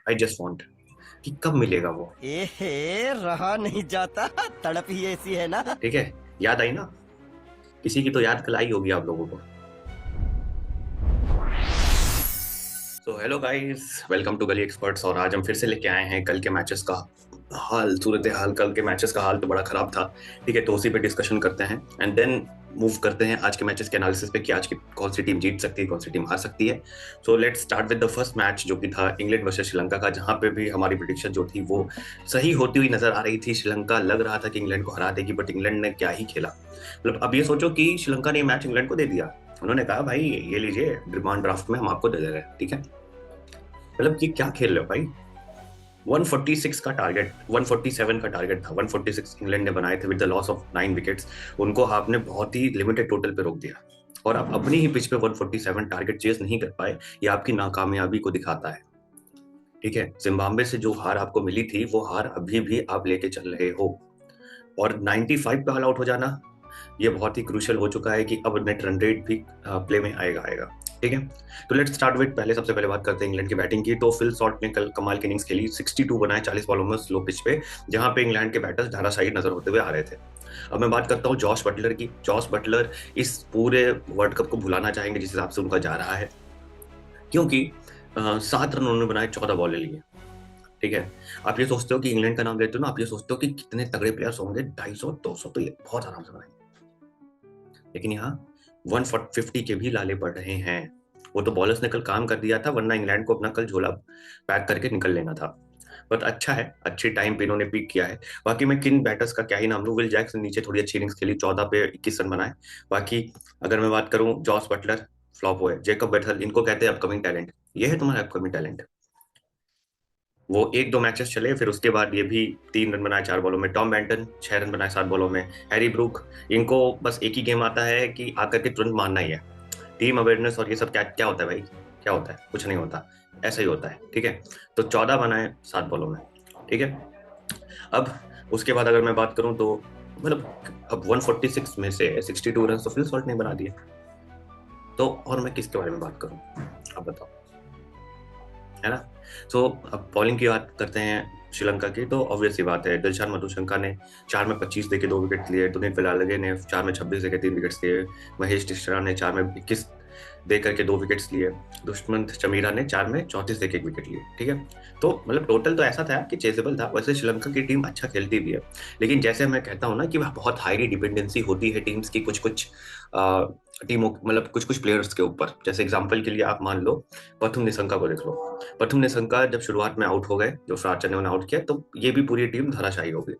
I just want कि कब मिलेगा वो। रहा नहीं जाता, तड़प ही ऐसी है ना। ठीक है, याद आई ना? किसी की तो याद कल आई होगी आप लोगों को। So hello guys, welcome to Gully Experts. और आज हम फिर से लेके आए हैं कल के मैचेस का हाल, सूरत हाल। कल के मैचेस का हाल तो बड़ा खराब था। ठीक है, तो उसी पे डिस्कशन करते हैं एंड देन मूव करते हैं आज के मैचेस के एनालिसिस पे कि आज की कौन सी टीम जीत सकती है, कौन सी टीम हार सकती है। So let's start with the first match जो कि था इंग्लैंड वर्सेस श्रीलंका का, जहां पे भी हमारी प्रिडिक्शन जो थी वो सही होती हुई नजर आ रही थी। श्रीलंका लग रहा था कि इंग्लैंड को हरा देगी, बट इंग्लैंड ने क्या ही खेला। मतलब अब ये सोचो कि श्रीलंका ने मैच इंग्लैंड को दे दिया। उन्होंने कहा भाई ये लीजिए, डिमांड ड्राफ्ट में हम आपको दे दे रहे हैं। ठीक है, मतलब ये क्या खेल रहे हो भाई। 146 का टारगेट, 147 का टारगेट था, 146 इंग्लैंड ने बनाए थे with the loss of 9 wickets. उनको आपने बहुत ही लिमिटेड टोटल पे रोक दिया और आप अपनी ही पिच पे 147 टारगेट चेस नहीं कर पाए। ये आपकी नाकामयाबी को दिखाता है। ठीक है, जिम्बाब्वे से जो हार आपको मिली थी वो हार अभी भी आप लेके चल रहे हो। और 95 पे ऑल आउट हो जाना ये बहुत ही क्रूशियल हो चुका है कि अब नेट रन रेट भी प्ले में आएगा आएगा। ठीक है, तो लेट्स स्टार्ट विद पहले सबसे पहले बात करते हैं इंग्लैंड की बैटिंग की। तो फिल सॉल्ट ने कल कमाल की इनिंग्स खेली, 62 बनाए 40 बॉलों में स्लो पिच पे, जहां पे इंग्लैंड के बैटर्स धाराशायी नजर होते हुए आ रहे थे। अब मैं बात करता हूँ जॉश बटलर की। जॉश बटलर इस पूरे वर्ल्ड कप को भुलाना चाहेंगे जिस हिसाब से उनका जा रहा है, क्योंकि 7 रन उन्होंने बनाए 14 बॉलें लिए। ठीक है, आप ये सोचते हो कि इंग्लैंड का नाम लेते हो ना, आप ये सोचते हो कि कितने तगड़े प्लेयर्स होंगे, 250 200 तो ये बहुत आराम से बनाएंगे। लेकिन यहाँ 150 के भी लाले पड़ रहे हैं। वो तो बॉलर्स ने कल काम कर दिया था, वरना इंग्लैंड को अपना कल झोला पैक करके निकल लेना था। बट अच्छा है, अच्छी टाइम पे इन्होंने पिक किया है। बाकी मैं किन बैटर्स का क्या ही नाम लूं। विल जैक्स ने नीचे थोड़ी अच्छी इनिंग्स खेली, 14 पे 21 रन बनाए। बाकी अगर मैं बात करूं, जॉस बटलर फ्लॉप हुए, जेकब बेथल, इनको कहते हैं अपकमिंग टैलेंट। ये है तुम्हारा अपकमिंग टैलेंट। वो 1-2 मैचेस चले, फिर उसके बाद ये भी 3 रन बनाए 4 बॉलों में। टॉम बैंटन 6 रन बनाए 7 बॉलों में। हैरी ब्रूक, इनको बस एक ही गेम आता है कि आकर के तुरंत मारना ही है। टीम अवेयरनेस और ये सब क्या क्या होता है भाई, क्या होता है? कुछ नहीं होता, ऐसा ही होता है। ठीक है, तो 14 बनाए 7 बॉलों में। ठीक है, अब उसके बाद अगर मैं बात करूं तो मतलब अब 146 में से 62 रन तो फिल सॉल्ट ने बना दिए। तो और मैं किसके बारे में बात करूं, आप बताओ, है ना? तो अब बॉलिंग की बात करते हैं श्रीलंका की। तो ऑब्वियस सी बात है, दिलशान मधुशंका ने 4 में 25 देके 2 विकेट लिए। दुनित वेलालगे ने 4 में 26 देके 3 विकेट्स लिए। महेश टिश्रा ने 4 में 21 दे करके 2 विकेट्स लिए। दुष्मंत चमीरा ने 4 में 34 देके 1 विकेट लिए। ठीक है, तो मतलब टोटल तो ऐसा था कि चेजेबल था। वैसे श्रीलंका की टीम अच्छा खेलती भी है, लेकिन जैसे मैं कहता हूँ ना कि वह बहुत हाईली डिपेंडेंसी होती है टीम्स की कुछ कुछ टीमों, मतलब कुछ कुछ प्लेयर्स के ऊपर। जैसे एग्जांपल के लिए आप मान लो प्रथम निशंका को देख लो। प्रथम निशंका जब शुरुआत में आउट हो गए, जो फ्राचर ने उन्हें आउट किया, तो ये भी पूरी टीम धराशायी हो गई।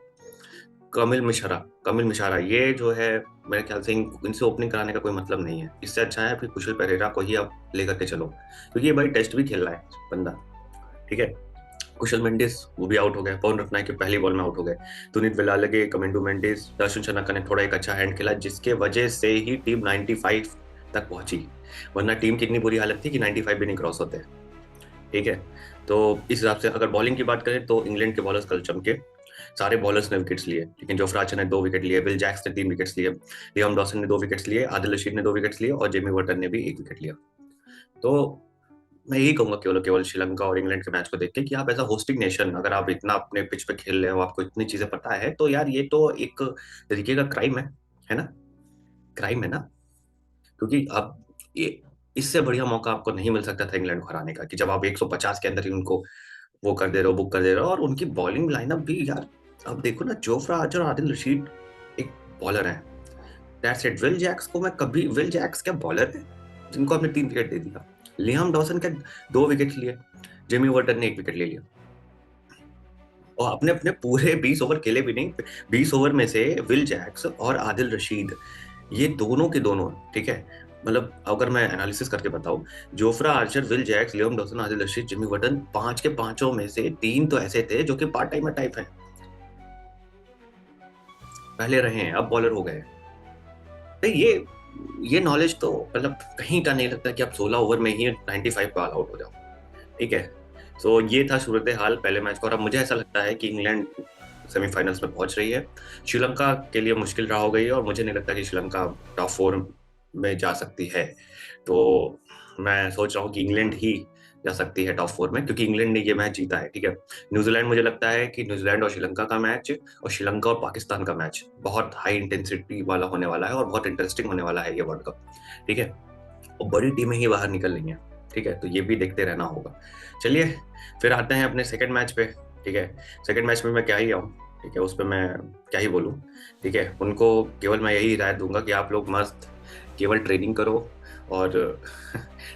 कमिल मिश्रा ये जो है, मेरे ख्याल से इनसे ओपनिंग कराने का कोई मतलब नहीं है। इससे अच्छा है फिर कुशल पेरेरा को ही आप लेकर के चलो, क्योंकि ये भाई टेस्ट भी खेल रहा है बंदा। ठीक है, कुशल मेंडिस वो भी आउट हो गए, पवन रत्नायके पहली बॉल में आउट हो गए। तुनित वेलालगे, कमेंडो मेंडिस, दर्शन शनाका ने थोड़ा एक अच्छा हैंड खेला, जिसके वजह से ही टीम 95 तक पहुंची। वरना टीम की इतनी बुरी हालत थी कि 95 भी नहीं क्रॉस होते। ठीक है, तो इस हिसाब से अगर बॉलिंग की बात करें तो इंग्लैंड के बॉलर्स कल चमके। सारे बॉलर्स ने विकेट्स लिए, लेकिन जोफ्रा आर्चर ने 2 विकेट लिए, विल जैक्स ने 3 विकेट्स लिए, लियाम डॉसन ने 2 विकेट्स लिए, आदिल रशीद ने 2 विकेट्स लिए और जेमी वर्टन ने भी 1 विकेट लिया। तो मैं यही कहूंगा केवल केवल श्रीलंका और इंग्लैंड के मैच को देख के कि आप एज अ होस्टिंग नेशन अगर आप इतना अपने पिच पे खेल रहे हो, आपको इतनी चीजें पता है, तो यार ये तो एक तरीके का क्राइम है ना? क्राइम है ना? क्योंकि अब ये इससे बढ़िया मौका आपको नहीं मिल सकता था इंग्लैंड को हराने का, कि जब आप 150 के अंदर ही उनको वो कर दे रहे हो, बुक कर दे रहे हो। और उनकी बॉलिंग लाइनअप भी यार, अब देखो ना, जोफ्रा आर्चर और आदिल रशीद एक बॉलर है, दैट्स इट। विल जैक्स को मैं कभी, विल जैक्स क्या बॉलर है जिनको आपने 3 विकेट दे दिया। लियाम डॉसन के 2 विकेट लिए, जेमी वर्टन ने 1 विकेट ले लिया, और अपने अपने पूरे 20 ओवर खेले भी नहीं। 20 ओवर में से विल जैक्स और आदिल रशीद, ये दोनों के दोनों, ठीक है, मतलब अगर मैं एनालिसिस करके बताऊं, Jofra Archer, Will Jacks, Liam Dawson, Adil Rashid, Jamie Overton, 5 के 5 में से 3 तो ऐसे थे जो कि पार्ट टाइमर टाइप है, पहले रहे हैं अब बॉलर हो गए। तो ये नॉलेज तो मतलब कहीं का नहीं लगता कि आप 16 ओवर में ही 95 पे ऑल आउट हो जाओ। ठीक है, तो ये था सूरत हाल पहले मैच का। और अब मुझे ऐसा लगता है कि इंग्लैंड सेमीफाइनल्स में पहुंच रही है। श्रीलंका के लिए मुश्किल रहा हो गई है, और मुझे नहीं लगता कि श्रीलंका टॉप 4 में जा सकती है। तो मैं सोच रहा हूँ कि इंग्लैंड ही जा सकती है टॉप 4 में, क्योंकि इंग्लैंड ने ये मैच जीता है। ठीक है, न्यूजीलैंड, मुझे लगता है कि न्यूजीलैंड और श्रीलंका का मैच और श्रीलंका और पाकिस्तान का मैच बहुत हाई इंटेंसिटी वाला होने वाला है और बहुत इंटरेस्टिंग होने वाला है ये वर्ल्ड कप। ठीक है, और बड़ी टीमें ही बाहर निकल रही हैं। ठीक है, तो ये भी देखते रहना होगा। चलिए फिर आते हैं अपने सेकंड मैच पे। ठीक है, सेकंड मैच में मैं क्या ही आऊँ, ठीक है, उस पर मैं क्या ही बोलूँ। ठीक है, उनको केवल मैं यही हिदायत दूंगा कि आप लोग मस्त केवल ट्रेनिंग करो और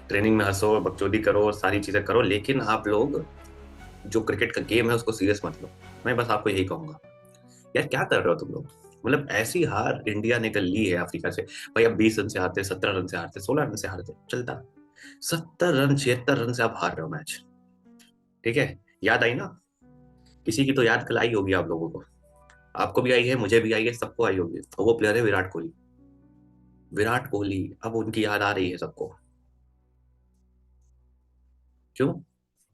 ट्रेनिंग में हंसो, बकचोदी करो, सारी चीजें करो, लेकिन आप लोग जो क्रिकेट का गेम है उसको सीरियस मत लो। मैं बस आपको यही कहूंगा। यार क्या कर रहे हो तुम लोग, मतलब ऐसी हार इंडिया ने कल ली है अफ्रीका से। भाई अब 20 रन से हारते, 17 रन से हारते, 16 रन से हारते, चलता। 70 रन, 76 रन से आप हार रहे हो मैच। ठीक है, याद आई ना, किसी की तो याद कल आई होगी आप लोगों को। आपको भी आई है, मुझे भी आई है, सबको आई होगी। और वो प्लेयर है विराट कोहली। विराट कोहली, अब उनकी याद आ रही है सबको। क्यों,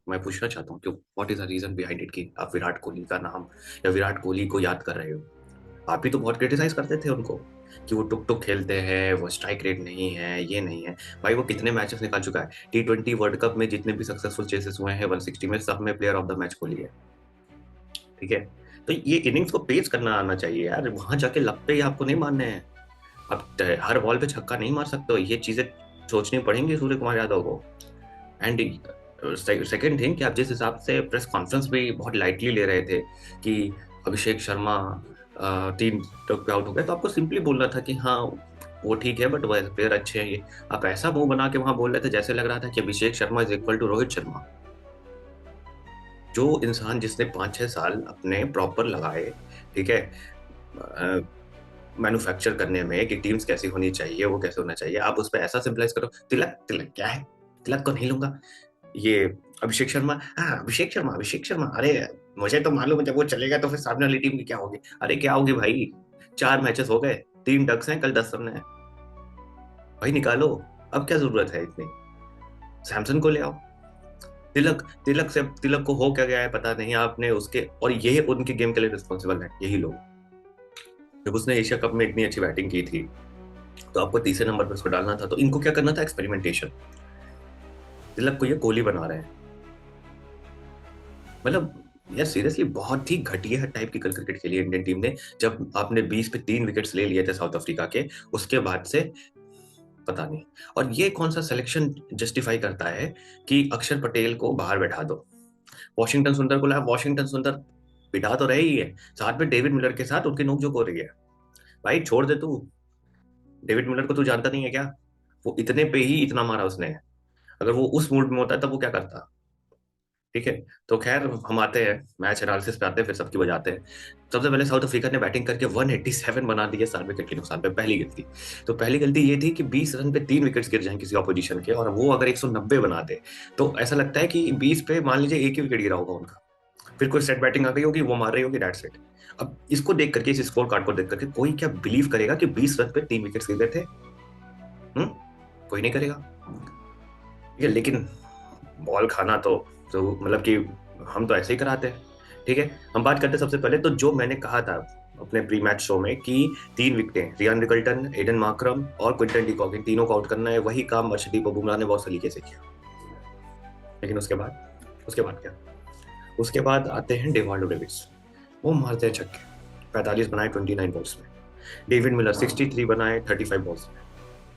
मैं पूछना चाहता हूँ क्यों, what is the reason behind it कि आप विराट कोहली का नाम या विराट कोहली को याद कर रहे हो। आप भी तो बहुत क्रिटिसाइज करते थे उनको कि वो टुक टुक खेलते हैं, वो स्ट्राइक रेट नहीं है, ये नहीं है। भाई वो कितने मैचेस निकाल चुका है T20 वर्ल्ड कप में, जितने भी सक्सेसफुल चेसेस हुए हैं 160 में, सब में player of the match Kohli है। ठीक है, तो ये इनिंग्स को पेस करना आना चाहिए यार, वहां जाके लपे ही आपको नहीं मारने हैं। अब हर बॉल पे छक्का नहीं मार सकते हो, ये चीजें सोचनी पड़ेंगी सूर्य कुमार यादव को। एंड सेकेंड थिंग कि आप जिस हिसाब से प्रेस कॉन्फ्रेंस भी बहुत लाइटली ले रहे थे कि अभिषेक शर्मा 3 पे आउट हो गए, तो आपको सिंपली बोलना था कि हाँ वो ठीक है बट वह प्लेयर अच्छे हैं ये। आप ऐसा मुंह बना के वहां बोल रहे थे जैसे लग रहा था कि Abhishek Sharma is equal to Rohit Sharma. जो इंसान जिसने 5-6 साल अपने प्रॉपर लगाए, ठीक है, मैन्युफैक्चर करने में कि टीम्स कैसी होनी चाहिए, वो कैसे होना चाहिए, आप उस पर ऐसा सिंपलाइज करो। तिलक, तिलक क्या है, तिलक को नहीं लूंगा। ये अभिषेक शर्मा, हाँ अभिषेक शर्मा, अभिषेक शर्मा, अरे मुझे तो मालूम है जब वो चलेगा तो फिर सामने वाली टीम की क्या होगी। अरे क्या होगी भाई, 4 मैचेस हो गए, 3 डक्स हैं, कल 10 रन है। भाई निकालो, अब क्या जरूरत है इतनी। सैमसन को ले आओ। तिलक, तिलक से, तिलक को हो क्या गया है पता नहीं आपने उसके, और ये उनके गेम के लिए रिस्पॉन्सिबल है यही लोग। जब उसने एशिया कप में इतनी अच्छी बैटिंग की थी तो आपको तीसरे नंबर पर उसको डालना था, तो इनको क्या करना था, एक्सपेरिमेंटेशन। तिलक को ये कोहली बना रहे हैं, मतलब यार सीरियसली बहुत ही घटिया टाइप की कल क्रिकेट खेली है इंडियन टीम ने। जब आपने 20 पे 3 विकेट्स ले लिए थे साउथ अफ्रीका के, उसके बाद से पता नहीं। और ये कौन सा सिलेक्शन जस्टिफाई करता है कि अक्षर पटेल को बाहर बैठा दो, वॉशिंगटन सुंदर को लाया, वॉशिंगटन सुंदर पिटा तो रहे ही है, साथ में डेविड मिलर के साथ उनकी नोकझोंक हो रही है। भाई छोड़ दे तू, डेविड मिलर को तू जानता नहीं है क्या, वो इतने पे ही इतना मारा उसने। अगर वो उस मूड में होता तब वो क्या करता। ठीक है, तो खैर हम आते हैं मैच एनालिसिस पे, आते हैं फिर सबकी बजाते हैं। सबसे पहले साउथ अफ्रीका ने बैटिंग करके 187 बना दिए 7 विकेट के नुकसान पे, पहली गलती। तो पहली गलती ये थी कि 20 रन पे 3 विकेट्स गिर जाएं किसी ऑपोजिशन के, और वो अगर 190 बना दे तो ऐसा लगता है कि 20 पे मान लीजिए एक ही विकेट गिरा होगा उनका, फिर कोई सेट बैटिंग आ गई होगी, वो मार रही होगी, दैट्स इट। अब इसको देख करके, इस स्कोर कार्ड को देख करके कोई क्या बिलीव करेगा कि 20 रन पे 3 विकेट्स गिर गए थे। हम्म, कोई नहीं करेगा। ये लेकिन बॉल खाना तो मतलब कि हम तो ऐसे ही कराते हैं। ठीक है, हम बात करते हैं सबसे पहले तो जो मैंने कहा था अपने प्री मैच शो में कि 3 विकेटें, रियान रिकल्टन, एडन मार्करम और क्विंटन डी कॉक, इन तीनों को आउट करना है, वही काम अर्शदीप और बुमराह ने बहुत सलीके से किया। लेकिन उसके बाद क्या, उसके बाद आते हैं डेवाल्डो डेविस, वो मारते हैं छक्के, 45 बनाए 29 बॉल्स में। डेविड मिलर 63 बनाए 35 बॉल्स में।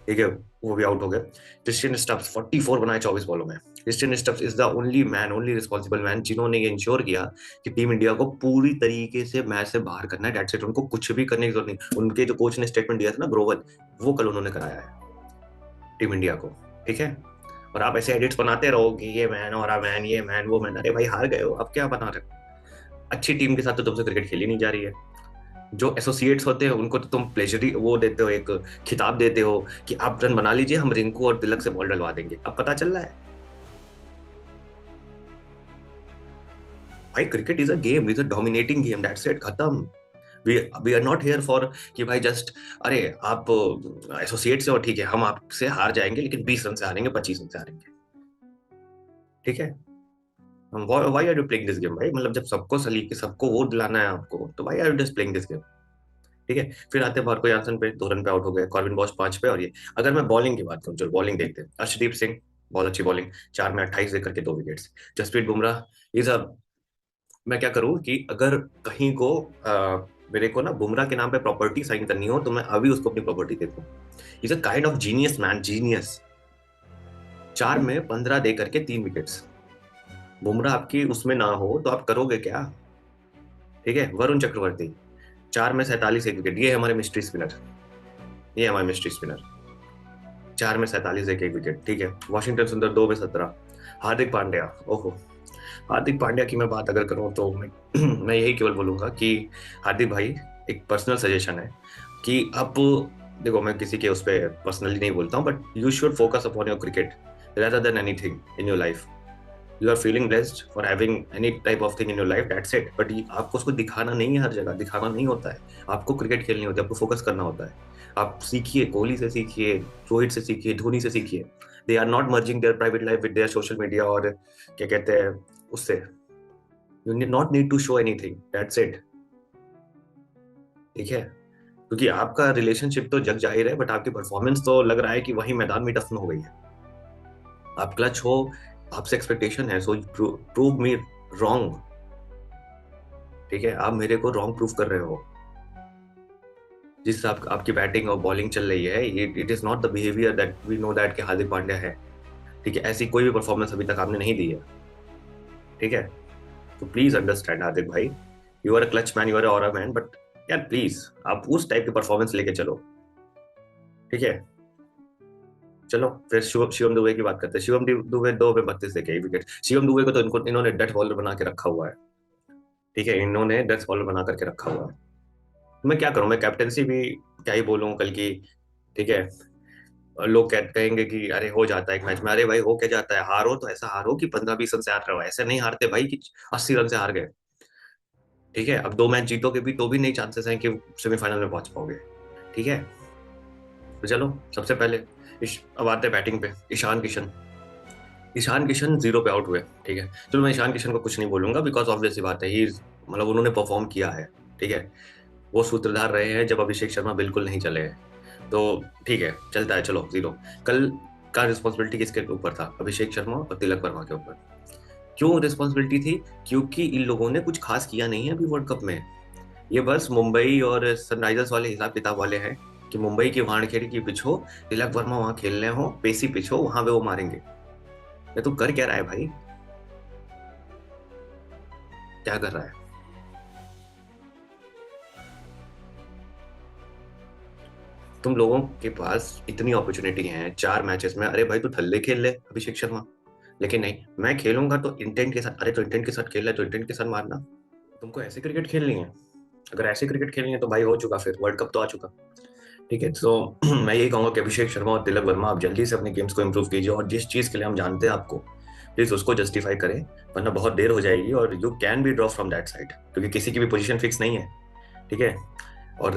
ठीक है, वो भी आउट हो गए। क्रिस्टियन स्टब्स 44 बनाए 24 बॉलों में। Christian Stubbs is the only man, only responsible man जिन्होंने ये इंश्योर किया कि टीम इंडिया को पूरी तरीके से मैच से बाहर करना है, दैट्स इट। उनको कुछ भी करने की जरूरत नहीं। उनके जो कोच ने स्टेटमेंट दिया था ना, ग्रोवर, वो कल उन्होंने कराया है टीम इंडिया को। ठीक है, और आप ऐसे एडिट्स बनाते रहो कि ये मैन और आ मैन, ये मैन वो मैन, अरे भाई हार गए हो, अब क्या बना रहे हो। अच्छी टीम के साथ तो तुमसे क्रिकेट खेली नहीं जा रही है। जो एसोसिएट्स होते हैं उनको तो तुम प्लेजरी वो देते हो, एक खिताब देते हो कि आप रन बना लीजिए, हम रिंकू और तिलक से बॉल डलवा देंगे। अब पता चल रहा है भाई, cricket is a game, is a dominating game, that's it, खत्म। We are not here for कि भाई जस्ट, अरे आप एसोसिएट से हो ठीक है, हम आपसे हार जाएंगे लेकिन 20 रन से हारेंगे, 25 रन से हारेंगे। ठीक है, why are you playing this game भाई, मतलब जब सबको सलीके, सबको वो दिलाना है आपको, तो why are you just playing this game. ठीक है, फिर आते हैं मार्को यानसन पे, 2 रन पे आउट हो गए, कॉर्विन बॉश 5 पे। और ये, अगर मैं बॉलिंग की बात करूं, चलो बॉलिंग देखते हैं। अर्शदीप सिंह बहुत अच्छी बॉलिंग, 4 में 28 दे करके 2 wickets. Jasprit Bumrah is a, मैं क्या करूं कि अगर कहीं को मेरे को ना बुमराह के नाम पे प्रॉपर्टी साइन करनी हो तो मैं अभी उसको अपनी प्रॉपर्टी दे दूं। Is a kind of genius man, genius. 4 में 15 दे करके 3 विकेट्स। बुमराह आपकी उसमें ना हो तो आप करोगे क्या? ठीक है, वरुण चक्रवर्ती 4 में 47 एक विकेट, ये है हमारे मिस्ट्री स्पिनर, ये है हमारे मिस्ट्री स्पिनर। 4 में 47 एक विकेट, ठीक है। वॉशिंगटन सुंदर 2 में 17। हार्दिक पांड्या, ओहो, हार्दिक पांड्या की मैं बात अगर करूं तो मैं यही केवल बोलूंगा कि हार्दिक भाई, एक पर्सनल सजेशन है कि आप, देखो मैं किसी के उस पर पर्सनली नहीं बोलता हूं, but you should focus upon your cricket rather than anything in your life. You are feeling blessed for having any type of thing in your life, that's it. But आपको उसको दिखाना नहीं है, हर जगह दिखाना नहीं होता है। आपको क्रिकेट खेलनी होती है, आपको फोकस करना होता है। आप सीखिए, कोहली से सीखिए, रोहित से सीखिए, धोनी से सीखिए। They are not merging their private life with their social media, और क्या कहते हैं उससे, you not need to show anything, that's it. ठीक है, क्योंकि आपका रिलेशनशिप तो जग जाहिर है, बट आपकी परफॉर्मेंस तो लग रहा है कि वही मैदान में दफन हो गई है। आप क्लच हो, आपसे एक्सपेक्टेशन है, सो प्रूव मी रॉन्ग। ठीक है, आप मेरे को रॉन्ग प्रूफ कर रहे हो। जिस हिसाब आपकी बैटिंग और बॉलिंग चल रही है, it is not the behaviour that we know that कि हार्दिक पांड्या है। ठीक है, ऐसी कोई भी परफॉर्मेंस अभी तक आपने नहीं दी है। ठीक है, तो प्लीज अंडरस्टैंड हार्दिक भाई, you are a clutch man, you are aura man, but यार प्लीज आप उस टाइप की परफॉर्मेंस लेके चलो। ठीक है, चलो फिर शिवम दुबे की बात करते हैं। शिवम दुबे 2 में 32 देखे विकेट। शिवम दुबे को तो इन्होंने डेथ बॉलर बना के रखा हुआ है। ठीक है, इन्होंने डेथ बॉलर बना करके रखा हुआ है। मैं क्या करूं, मैं कैप्टेंसी भी क्या ही बोलूं कल की। ठीक है, लोग कहेंगे कि अरे हो जाता है एक मैच में, अरे भाई हो क्या जाता है, हारो तो ऐसा हारो कि 15-20 रन से हार रहे हो, ऐसे नहीं हारते भाई कि 80 रन से हार गए। ठीक है, अब 2 मैच जीतोगे भी तो भी नहीं चांसेस हैं कि सेमीफाइनल में पहुंच पाओगे। ठीक है, तो चलो सबसे पहले अब आते हैं बैटिंग पे। ईशान किशन, ईशान किशन 0 पे आउट हुए। ठीक है, चलो मैं ईशान किशन को कुछ नहीं बोलूंगा, बिकॉज ऑब्वियस सी बात है, ही मतलब उन्होंने परफॉर्म किया है। ठीक है, वो सूत्रधार रहे हैं जब अभिषेक शर्मा बिल्कुल नहीं चले हैं, तो ठीक है चलता है। चलो 0। कल का रिस्पॉन्सिबिलिटी किसके ऊपर था? अभिषेक शर्मा और तिलक वर्मा के ऊपर। क्यों रिस्पॉन्सिबिलिटी थी? क्योंकि इन लोगों ने कुछ खास किया नहीं है अभी वर्ल्ड कप में। ये बस मुंबई और सनराइजर्स वाले हिसाब किताब वाले हैं कि मुंबई की वानखेड़े की पिच हो, तिलक वर्मा वहां खेलने हो, पेसी पिच हो, वहां पे वो मारेंगे। ये तो कर क्या रहा है भाई, क्या कर रहा है? तुम लोगों के पास इतनी अपॉर्चुनिटी है 4 मैचेस में, अरे भाई तू थल्ले खेल ले अभिषेक शर्मा। लेकिन नहीं, मैं खेलूंगा तो इंटेंट के साथ। अरे तो इंटेंट के साथ खेल रहा है तो इंटेंट के साथ मारना। तुमको ऐसे क्रिकेट खेलनी है? अगर ऐसे क्रिकेट खेलनी है तो भाई हो चुका, फिर वर्ल्ड कप तो आ चुका। ठीक है, तो मैं यही कहूंगा कि अभिषेक शर्मा और तिलक वर्मा आप जल्दी से अपने गेम्स को इंप्रूव कीजिए, और जिस चीज के लिए हम जानते हैं आपको, प्लीज उसको जस्टिफाई करें, वरना बहुत देर हो जाएगी और you can be drop from that side, क्योंकि किसी की भी पोजीशन फिक्स नहीं है। ठीक है, और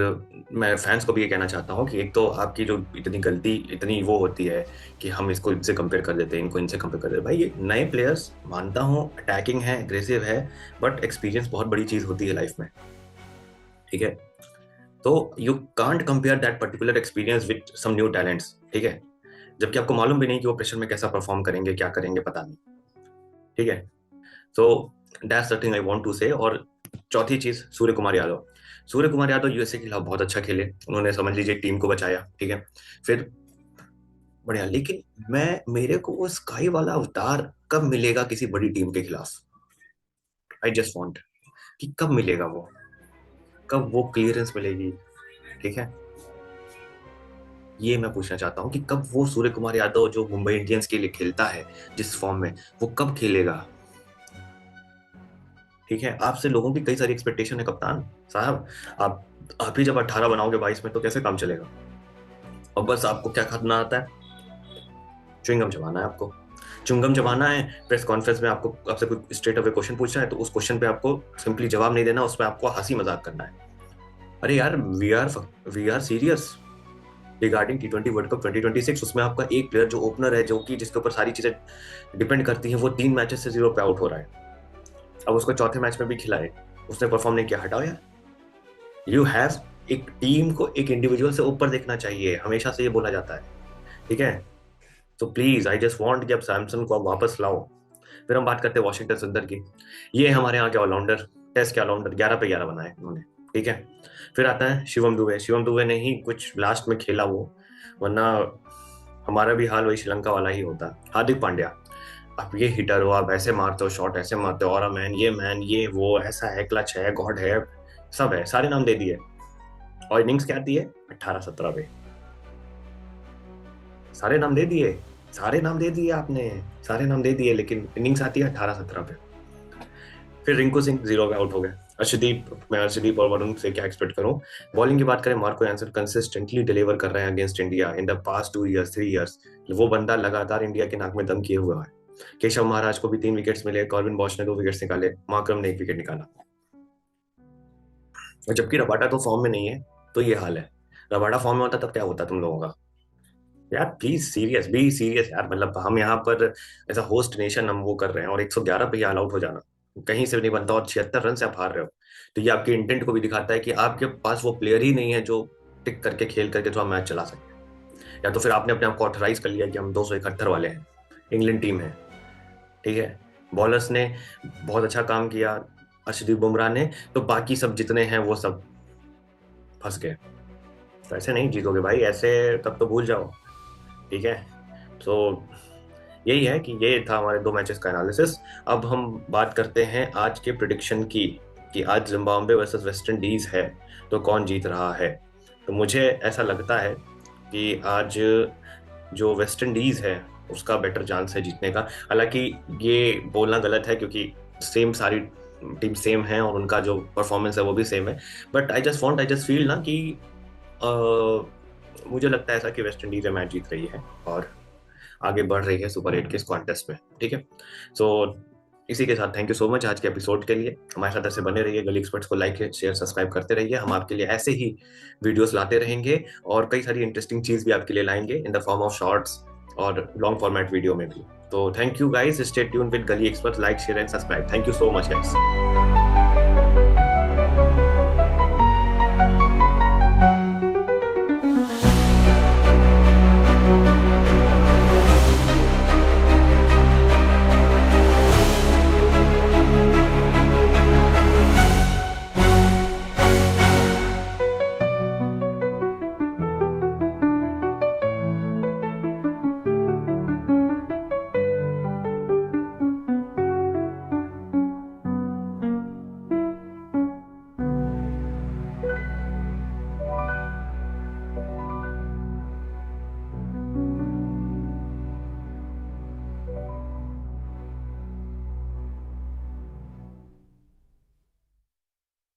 मैं फैंस को भी ये कहना चाहता हूँ कि एक तो आपकी जो इतनी गलती, इतनी वो होती है कि हम इसको इनसे कंपेयर कर देते हैं, इनको इनसे कंपेयर कर देते हैं। भाई ये नए प्लेयर्स, मानता हूँ अटैकिंग है, एग्रेसिव है, बट एक्सपीरियंस बहुत बड़ी चीज होती है लाइफ में। ठीक है, तो you can't compare that particular experience with some new talents. ठीक है, जबकि आपको मालूम भी नहीं कि वो प्रेशर में कैसा परफॉर्म करेंगे, क्या करेंगे, पता नहीं। ठीक है, so that's the thing I want to say. और चौथी चीज, सूर्य कुमार यादव। सूर्य कुमार यादव यूएसए के खिलाफ बहुत अच्छा खेले, उन्होंने समझ लीजिए टीम को बचाया। ठीक है, फिर बढ़िया, लेकिन मेरे को वो स्काई वाला अवतार कब मिलेगा किसी बड़ी टीम के खिलाफ? आई जस्ट वांट कि कब मिलेगा वो, कब वो क्लियरेंस मिलेगी? ठीक है, ये मैं पूछना चाहता हूँ कि कब वो सूर्य कुमार यादव जो मुंबई इंडियंस के लिए खेलता है जिस फॉर्म में, वो कब खेलेगा? ठीक है, आपसे लोगों की कई सारी एक्सपेक्टेशन है कप्तान साहब। आप ही जब 18 बनाओगे 22 में तो कैसे काम चलेगा? और बस आपको क्या करना आता है? च्युइंगम चबाना है आपको, च्युइंगम चबाना है। प्रेस कॉन्फ्रेंस में आपको आपसे कोई स्ट्रेट अवे क्वेश्चन पूछना है तो उस क्वेश्चन पे आपको सिंपली जवाब नहीं देना, उसमें आपको हंसी मजाक करना है। अरे यार, we are serious regarding T20 world cup 2026। उसमें आपका एक प्लेयर जो ओपनर है, जो कि जिसके ऊपर सारी चीजें डिपेंड करती हैं, वो 3 मैचेस से 0 पे आउट हो रहा है। अब उसको चौथे मैच में भी खिलाए, उसने परफॉर्म नहीं किया, हटाओ यार। यू हैव, एक टीम को एक इंडिविजुअल से ऊपर देखना चाहिए, हमेशा से ये बोला जाता है। ठीक है, तो प्लीज आई जस्ट वांट कि अब सैमसन को आप वापस लाओ। फिर हम बात करते हैं वॉशिंगटन सुंदर की। ये हमारे यहाँ के ऑलराउंडर, टेस्ट के ऑलराउंडर, 11 पे 11 बनाए उन्होंने, ठीक है। फिर आता है शिवम दुबे। शिवम दुबे ने ही कुछ लास्ट में खेला वो, वरना हमारा भी हाल वही श्रीलंका वाला ही होता। हार्दिक पांड्या, आप ये हिटर हो, आप ऐसे मारते हो शॉट, ऐसे मारते हो, और मैन ये वो, ऐसा है, क्लच है, गॉड है, सब है, सारे नाम दे दिए। और इनिंग्स क्या आती है 18-17 पे, सारे नाम दे दिए, सारे नाम दे दिए आपने, सारे नाम दे दिए, लेकिन इनिंग्स आती है 18-17 पे। फिर रिंकू सिंह 0 पे आउट हो गए। अर्शदीप, मैं अर्शदीप और वरुण से क्या एक्सपेक्ट करूं। बॉलिंग की बात करें, मार्को यान्सन कंसिस्टेंटली डिलीवर कर रहे हैं against India in the past 2 years 3 years। वो बंदा लगातार इंडिया के नाक में दम किए हुआ है। केशव महाराज को भी 3 विकेट्स मिले, कॉर्विन बॉश ने 2 विकेट्स निकाले, मार्करम ने 1 विकेट निकाला। और जबकि रबाडा तो फॉर्म में नहीं है, तो ये हाल है। रबाडा फॉर्म में होता तब क्या होता तुम लोगों का। यार प्लीज सीरियस, बी सीरियस यार। मतलब हम यहाँ पर ऐसा होस्ट नेशन हम वो कर रहे हैं, और 111 पे ऑल आउट हो जाना कहीं से भी नहीं बनता, और 76 रन से आप हार रहे हो। तो ये आपके इंटेंट को भी दिखाता है कि आपके पास वो प्लेयर ही नहीं है जो टिक करके खेल करके थोड़ा मैच चला सके। या तो फिर आपने अपने आप को ऑथराइज कर लिया कि हम 271 वाले हैं, इंग्लैंड टीम है, ठीक है। बॉलर्स ने बहुत अच्छा काम किया, अर्शदीप बुमराह ने, तो बाकी सब जितने हैं वो सब फंस गए। तो ऐसे नहीं जीतोगे भाई, ऐसे तब तो भूल जाओ, ठीक है। तो यही है कि ये था हमारे 2 मैचेस का एनालिसिस। अब हम बात करते हैं आज के प्रिडिक्शन की, कि आज जिम्बाब्वे वर्सेस वेस्ट इंडीज है, तो कौन जीत रहा है। तो मुझे ऐसा लगता है कि आज जो वेस्ट इंडीज है उसका बेटर चांस है जीतने का। हालांकि ये बोलना गलत है, क्योंकि सेम सारी टीम सेम है और उनका जो परफॉर्मेंस है वो भी सेम है। बट आई जस्ट फील ना कि मुझे लगता है ऐसा कि वेस्ट इंडीज मैच जीत रही है और आगे बढ़ रही है सुपर 8 के इस कॉन्टेस्ट में, ठीक है। सो इसी के साथ थैंक यू सो मच आज के एपिसोड के लिए। हमारे साथ ऐसे बने रहिए, गली एक्सपर्ट्स को लाइक शेयर सब्सक्राइब करते रहिए। हम आपके लिए ऐसे ही वीडियोस लाते रहेंगे, और कई सारी इंटरेस्टिंग चीज भी आपके लिए लाएंगे in the form of shorts और लॉन्ग फॉर्मेट वीडियो में भी। तो thank you guys, stay tune with Gali experts, like share and subscribe. Thank you so much guys.